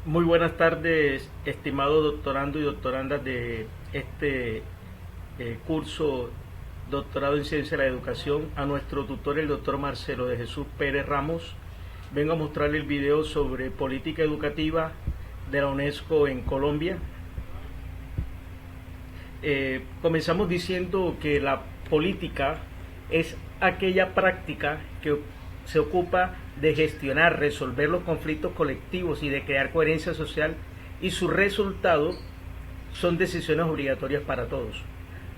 Muy buenas tardes, estimados doctorando y doctorandas de este curso Doctorado en Ciencia de la Educación. A nuestro tutor, el doctor Marcelo de Jesús Pérez Ramos, vengo a mostrarle el video sobre política educativa de la UNESCO en Colombia. Comenzamos diciendo que la política es aquella práctica que se ocupa de gestionar, resolver los conflictos colectivos y de crear coherencia social, y su resultado son decisiones obligatorias para todos.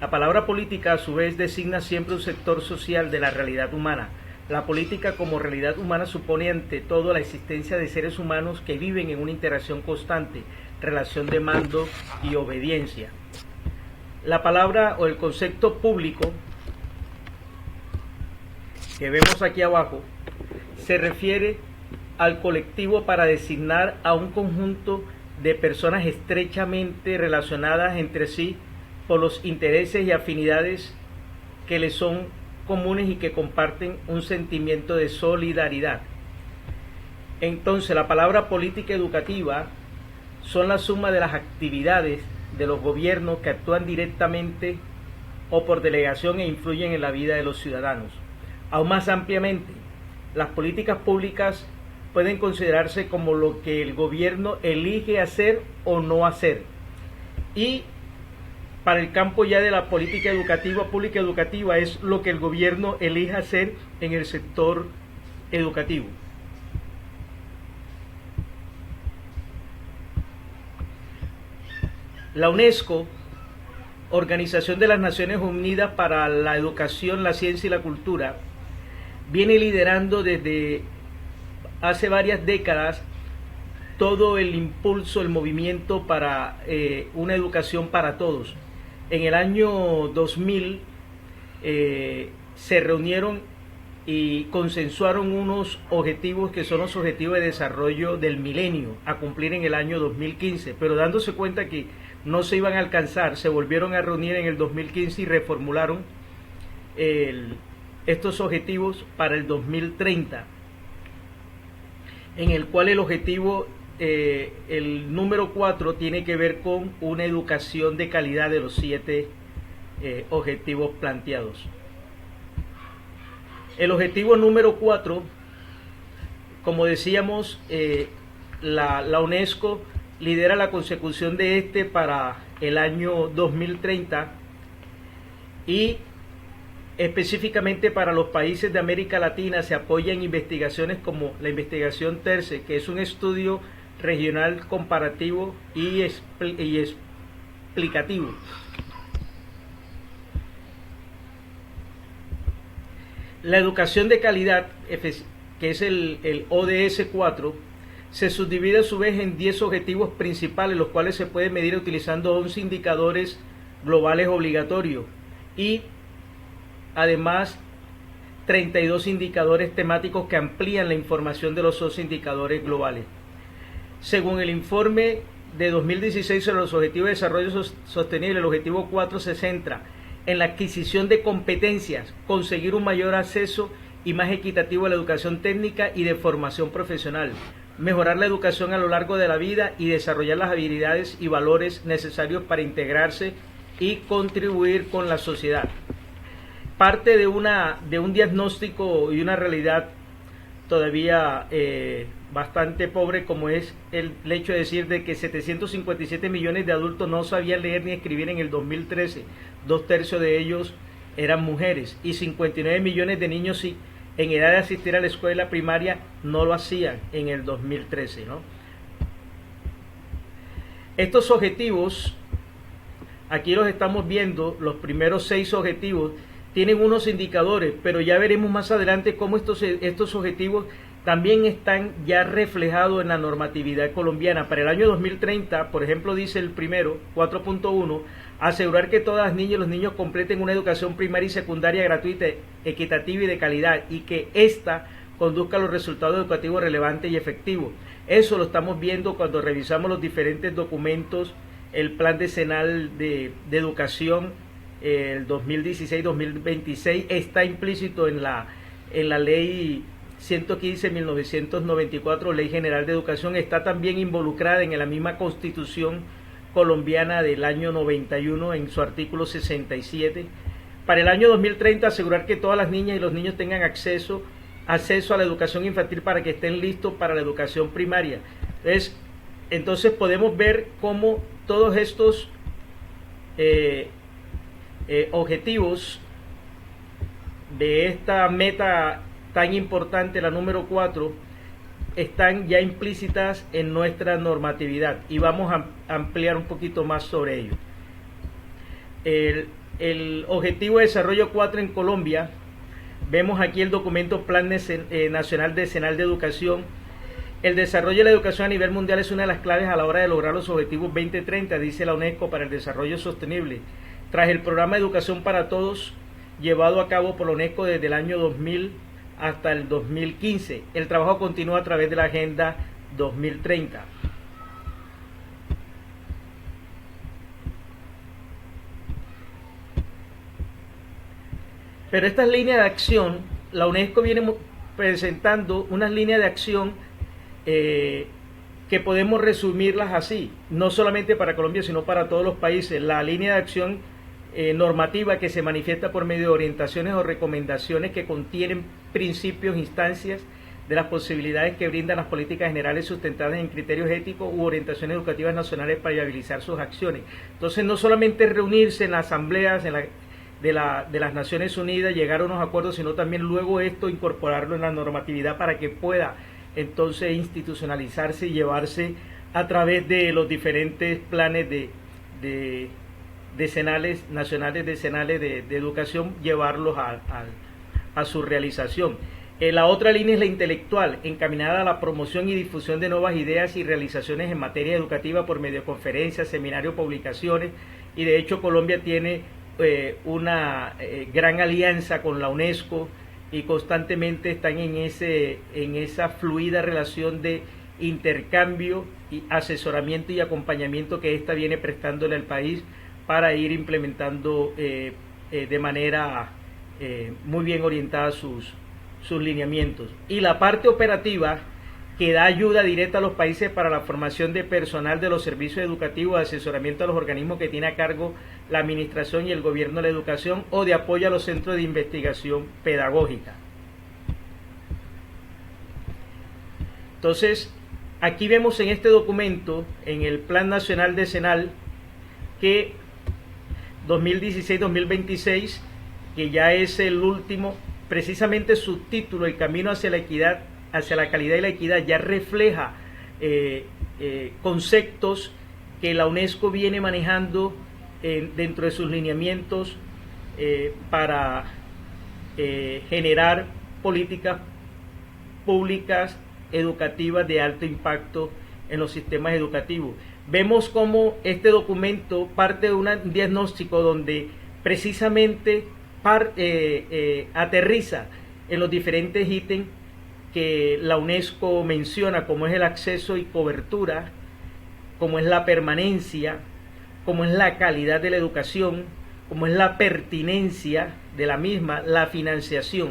La palabra política a su vez designa siempre un sector social de la realidad humana. La política como realidad humana supone ante todo la existencia de seres humanos que viven en una interacción constante, relación de mando y obediencia. La palabra o el concepto público que vemos aquí abajo se refiere al colectivo para designar a un conjunto de personas estrechamente relacionadas entre sí por los intereses y afinidades que les son comunes y que comparten un sentimiento de solidaridad. Entonces, la palabra política educativa son la suma de las actividades de los gobiernos que actúan directamente o por delegación e influyen en la vida de los ciudadanos. Aún más ampliamente, las políticas públicas pueden considerarse como lo que el gobierno elige hacer o no hacer. Y para el campo ya de la política educativa, pública educativa, es lo que el gobierno elige hacer en el sector educativo. La UNESCO, Organización de las Naciones Unidas para la Educación, la Ciencia y la Cultura, viene liderando desde hace varias décadas todo el impulso, el movimiento para una educación para todos. En el año 2000 se reunieron y consensuaron unos objetivos que son los objetivos de desarrollo del milenio a cumplir en el año 2015, pero dándose cuenta que no se iban a alcanzar, se volvieron a reunir en el 2015 y reformularon estos objetivos para el 2030, en el cual el objetivo, el número 4, tiene que ver con una educación de calidad de los 7 objetivos planteados. El objetivo número 4, como decíamos, la UNESCO lidera la consecución de este para el año 2030 y específicamente para los países de América Latina se apoyan investigaciones como la investigación TERCE, que es un estudio regional comparativo y explicativo. La educación de calidad, que es el ODS 4, se subdivide a su vez en 10 objetivos principales, los cuales se pueden medir utilizando 11 indicadores globales obligatorios y además 32 indicadores temáticos que amplían la información de los 11 indicadores globales. Según el informe de 2016 sobre los objetivos de desarrollo sostenible, el objetivo 4 se centra en la adquisición de competencias, conseguir un mayor acceso y más equitativo a la educación técnica y de formación profesional, mejorar la educación a lo largo de la vida y desarrollar las habilidades y valores necesarios para integrarse y contribuir con la sociedad. Parte de un diagnóstico y una realidad todavía bastante pobre, como es el hecho de decir de que 757 millones de adultos no sabían leer ni escribir en el 2013, 2/3 de ellos eran mujeres, y 59 millones de niños en edad de asistir a la escuela primaria no lo hacían en el 2013, ¿no? Estos objetivos, aquí los estamos viendo, los primeros 6 objetivos, tienen unos indicadores, pero ya veremos más adelante cómo estos objetivos también están ya reflejados en la normatividad colombiana. Para el año 2030, por ejemplo, dice el primero, 4.1, asegurar que todas las niñas y los niños completen una educación primaria y secundaria gratuita, equitativa y de calidad, y que ésta conduzca a los resultados educativos relevantes y efectivos. Eso lo estamos viendo cuando revisamos los diferentes documentos, el plan decenal de educación, el 2016-2026, está implícito en la ley 115/1994, Ley General de Educación, está también involucrada en la misma Constitución colombiana del año 91 en su artículo 67. Para el año 2030 asegurar que todas las niñas y los niños tengan acceso a la educación infantil para que estén listos para la educación primaria. Entonces podemos ver cómo todos estos objetivos de esta meta tan importante, la número 4, están ya implícitas en nuestra normatividad, y vamos a ampliar un poquito más sobre ello. El Objetivo de Desarrollo 4 en Colombia, vemos aquí el documento Plan Nacional Decenal de Educación. El desarrollo de la educación a nivel mundial es una de las claves a la hora de lograr los objetivos 2030, dice la UNESCO, para el desarrollo sostenible. Tras el programa de Educación para Todos, llevado a cabo por la UNESCO desde el año 2000 hasta el 2015, el trabajo continúa a través de la Agenda 2030. Pero estas líneas de acción, la UNESCO viene presentando unas líneas de acción que podemos resumirlas así, no solamente para Colombia, sino para todos los países. La línea de acción normativa, que se manifiesta por medio de orientaciones o recomendaciones que contienen principios, instancias de las posibilidades que brindan las políticas generales sustentadas en criterios éticos u orientaciones educativas nacionales para viabilizar sus acciones. Entonces, no solamente reunirse en las asambleas de las Naciones Unidas, llegar a unos acuerdos, sino también luego esto incorporarlo en la normatividad para que pueda entonces institucionalizarse y llevarse a través de los diferentes planes decenales, nacionales decenales de educación, llevarlos a su realización. La otra línea es la intelectual, encaminada a la promoción y difusión de nuevas ideas y realizaciones en materia educativa por medio de conferencias, seminarios, publicaciones, y de hecho Colombia tiene una gran alianza con la UNESCO, y constantemente están en esa fluida relación de intercambio y asesoramiento y acompañamiento que ésta viene prestándole al país para ir implementando de manera muy bien orientada sus lineamientos. Y la parte operativa, que da ayuda directa a los países para la formación de personal de los servicios educativos, de asesoramiento a los organismos que tiene a cargo la administración y el gobierno de la educación, o de apoyo a los centros de investigación pedagógica. Entonces, aquí vemos en este documento, en el Plan Nacional Decenal, que 2016-2026, que ya es el último, precisamente su título, El camino hacia la equidad, hacia la calidad y la equidad, ya refleja conceptos que la UNESCO viene manejando dentro de sus lineamientos para generar políticas públicas educativas de alto impacto en los sistemas educativos. Vemos cómo este documento parte de un diagnóstico donde precisamente aterriza en los diferentes ítems que la UNESCO menciona, como es el acceso y cobertura, como es la permanencia, como es la calidad de la educación, como es la pertinencia de la misma, la financiación.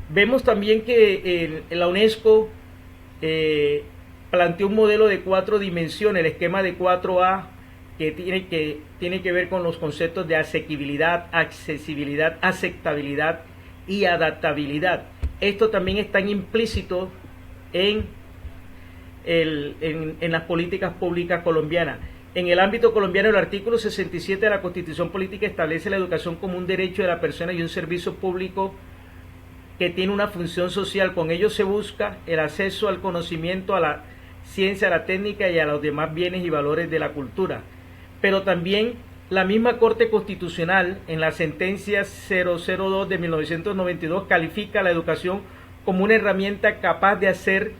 Vemos también que la UNESCO planteó un modelo de 4 dimensiones, el esquema de 4A, que tiene que ver con los conceptos de asequibilidad, accesibilidad, aceptabilidad y adaptabilidad. Esto también está implícito en las políticas públicas colombianas. En el ámbito colombiano, el artículo 67 de la Constitución Política establece la educación como un derecho de la persona y un servicio público que tiene una función social. Con ello se busca el acceso al conocimiento, a la ciencia, a la técnica y a los demás bienes y valores de la cultura. Pero también la misma Corte Constitucional, en la sentencia 002 de 1992, califica la educación como una herramienta capaz de hacer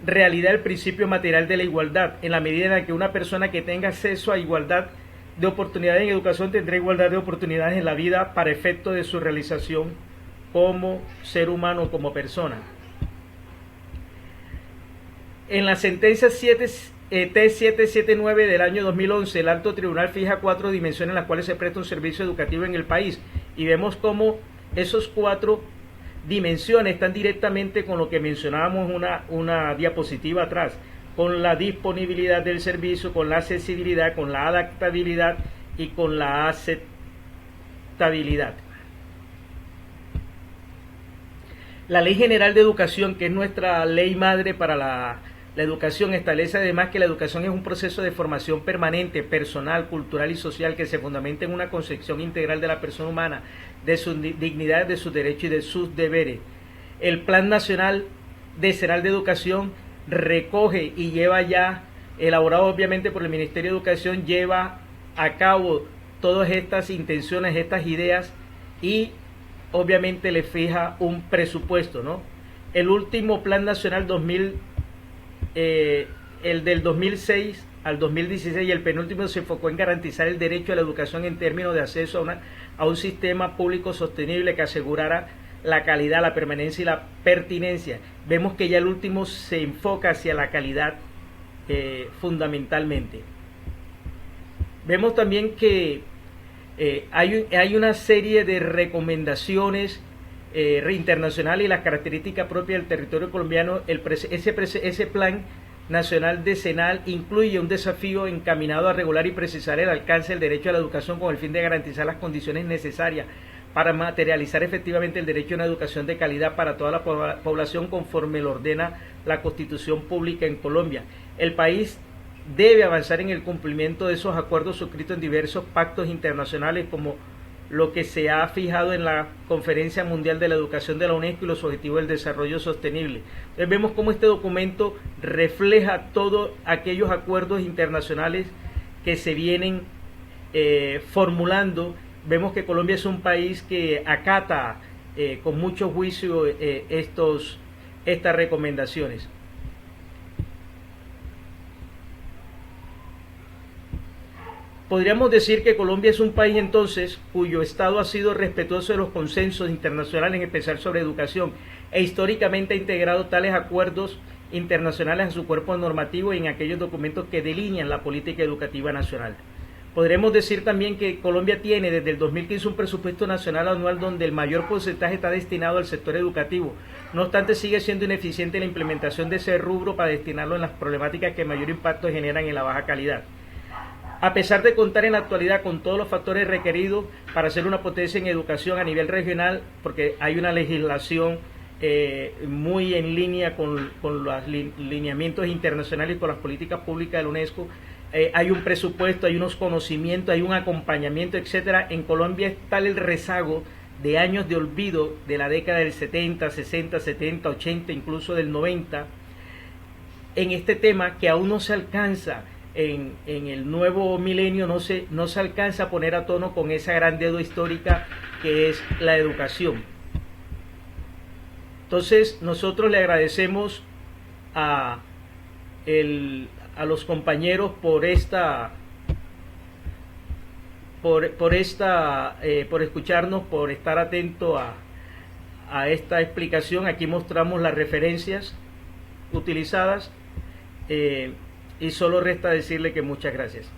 realidad el principio material de la igualdad, en la medida en la que una persona que tenga acceso a igualdad de oportunidades en educación tendrá igualdad de oportunidades en la vida para efecto de su realización como ser humano, como persona. En la sentencia T779 del año 2011, el Alto Tribunal fija 4 dimensiones en las cuales se presta un servicio educativo en el país, y vemos cómo esos 4 dimensiones están directamente con lo que mencionábamos una diapositiva atrás, con la disponibilidad del servicio, con la accesibilidad, con la adaptabilidad y con la aceptabilidad. La Ley General de Educación, que es nuestra ley madre para la educación, establece además que la educación es un proceso de formación permanente, personal, cultural y social que se fundamenta en una concepción integral de la persona humana, de sus dignidades, de sus derechos y de sus deberes. El Plan Nacional Decenal de Educación recoge y lleva ya, elaborado obviamente por el Ministerio de Educación, lleva a cabo todas estas intenciones, estas ideas, y obviamente le fija un presupuesto, ¿no? El último Plan Nacional el del 2006 al 2016 y el penúltimo se enfocó en garantizar el derecho a la educación en términos de acceso a un sistema público sostenible que asegurara la calidad, la permanencia y la pertinencia. Vemos que ya el último se enfoca hacia la calidad fundamentalmente. Vemos también que hay una serie de recomendaciones internacionales y las características propias del territorio colombiano. Ese Plan Nacional Decenal incluye un desafío encaminado a regular y precisar el alcance del derecho a la educación con el fin de garantizar las condiciones necesarias para materializar efectivamente el derecho a una educación de calidad para toda la población conforme lo ordena la Constitución Pública en Colombia. El país debe avanzar en el cumplimiento de esos acuerdos suscritos en diversos pactos internacionales, como lo que se ha fijado en la Conferencia Mundial de la Educación de la UNESCO y los Objetivos del Desarrollo Sostenible. Entonces vemos cómo este documento refleja todos aquellos acuerdos internacionales que se vienen formulando. Vemos que Colombia es un país que acata con mucho juicio estas recomendaciones. Podríamos decir que Colombia es un país entonces cuyo Estado ha sido respetuoso de los consensos internacionales, en especial sobre educación, e históricamente ha integrado tales acuerdos internacionales a su cuerpo normativo y en aquellos documentos que delinean la política educativa nacional. Podremos decir también que Colombia tiene desde el 2015 un presupuesto nacional anual donde el mayor porcentaje está destinado al sector educativo. No obstante, sigue siendo ineficiente la implementación de ese rubro para destinarlo en las problemáticas que mayor impacto generan en la baja calidad. A pesar de contar en la actualidad con todos los factores requeridos para ser una potencia en educación a nivel regional, porque hay una legislación muy en línea con los lineamientos internacionales y con las políticas públicas de la UNESCO, hay un presupuesto, hay unos conocimientos, hay un acompañamiento, etcétera. En Colombia es tal el rezago de años de olvido de la década del 70, 60, 70, 80, incluso del 90, en este tema, que aún no se alcanza. En el nuevo milenio no se alcanza a poner a tono con esa gran deuda histórica que es la educación. Entonces nosotros le agradecemos a los compañeros por escucharnos, por estar atento a esta explicación. Aquí mostramos las referencias utilizadas. Y solo resta decirle que muchas gracias.